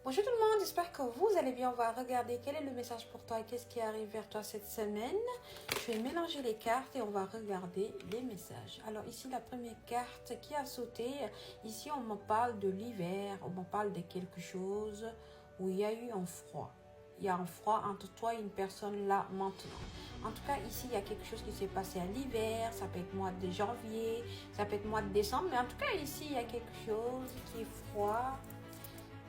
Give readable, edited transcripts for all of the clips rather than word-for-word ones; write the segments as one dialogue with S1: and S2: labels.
S1: Bonjour tout le monde, j'espère que vous allez bien. On va regarder quel est le message pour toi et qu'est-ce qui arrive vers toi cette semaine. Je vais mélanger les cartes et on va regarder les messages. Alors ici, la première carte qui a sauté. Ici, on me parle de l'hiver, on me parle de quelque chose où il y a eu un froid. Il y a un froid entre toi et une personne là maintenant. En tout cas, ici, il y a quelque chose qui s'est passé à l'hiver. Ça peut être mois de janvier, ça peut être mois de décembre. Mais en tout cas, ici, il y a quelque chose qui est froid.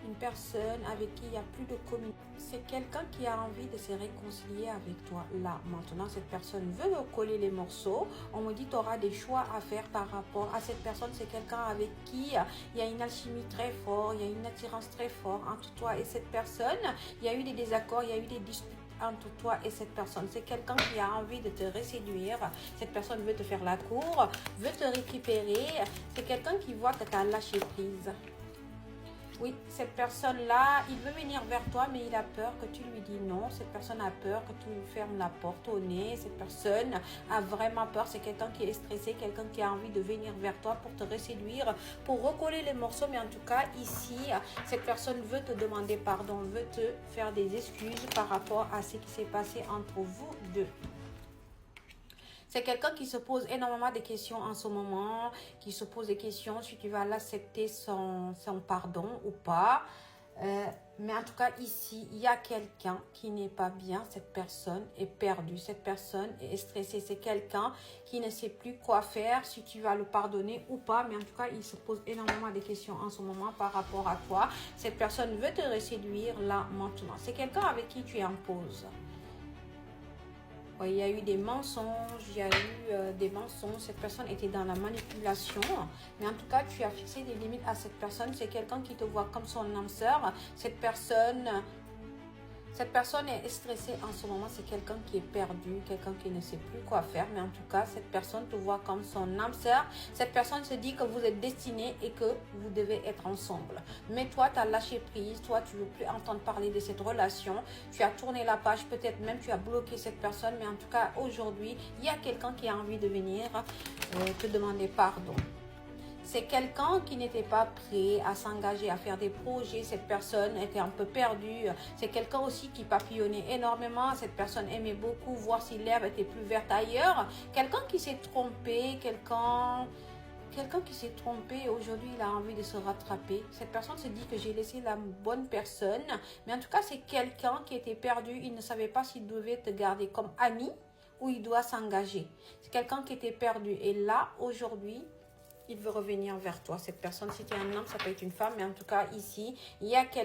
S1: Une personne avec qui il n'y a plus de communication. C'est quelqu'un qui a envie de se réconcilier avec toi là, maintenant. Cette personne veut recoller les morceaux. On me dit tu auras des choix à faire par rapport à cette personne. C'est quelqu'un avec qui il y a une alchimie très forte, il y a une attirance très forte entre toi et cette personne. Il y a eu des désaccords, il y a eu des disputes entre toi et cette personne. C'est quelqu'un qui a envie de te reséduire. Cette personne veut te faire la cour, veut te récupérer. C'est quelqu'un qui voit que tu as lâché prise. Oui, cette personne-là, il veut venir vers toi, mais il a peur que tu lui dis non. Cette personne a peur que tu lui fermes la porte au nez. Cette personne a vraiment peur. C'est quelqu'un qui est stressé, quelqu'un qui a envie de venir vers toi pour te reséduire, pour recoller les morceaux. Mais en tout cas, ici, cette personne veut te demander pardon, veut te faire des excuses par rapport à ce qui s'est passé entre vous deux. C'est quelqu'un qui se pose énormément de questions en ce moment, qui se pose des questions si tu vas l'accepter son pardon ou pas. Mais en tout cas, ici, il y a quelqu'un qui n'est pas bien. Cette personne est perdue. Cette personne est stressée. C'est quelqu'un qui ne sait plus quoi faire, si tu vas le pardonner ou pas. Mais en tout cas, il se pose énormément de questions en ce moment par rapport à toi. Cette personne veut te reséduire là, maintenant. C'est quelqu'un avec qui tu es en pause. Il y a eu des mensonges, il y a eu des mensonges. Cette personne était dans la manipulation. Mais en tout cas, tu as fixé des limites à cette personne. C'est quelqu'un qui te voit comme son âme sœur. Cette personne est stressée en ce moment. C'est quelqu'un qui est perdu, quelqu'un qui ne sait plus quoi faire. Mais en tout cas, cette personne te voit comme son âme sœur. Cette personne se dit que vous êtes destinés et que vous devez être ensemble. Mais toi, tu as lâché prise. Toi, tu ne veux plus entendre parler de cette relation. Tu as tourné la page. Peut-être même tu as bloqué cette personne. Mais en tout cas, aujourd'hui, il y a quelqu'un qui a envie de venir te demander pardon. C'est quelqu'un qui n'était pas prêt à s'engager, à faire des projets. Cette personne était un peu perdue. C'est quelqu'un aussi qui papillonnait énormément. Cette personne aimait beaucoup voir si l'herbe était plus verte ailleurs. Quelqu'un qui s'est trompé, quelqu'un qui s'est trompé et aujourd'hui il a envie de se rattraper. Cette personne se dit que j'ai laissé la bonne personne. Mais en tout cas, c'est quelqu'un qui était perdu. Il ne savait pas s'il devait te garder comme ami ou il doit s'engager. C'est quelqu'un qui était perdu. Et là, aujourd'hui, il veut revenir vers toi. Cette personne, si tu es un homme, ça peut être une femme. Mais en tout cas, ici, il y a quelqu'un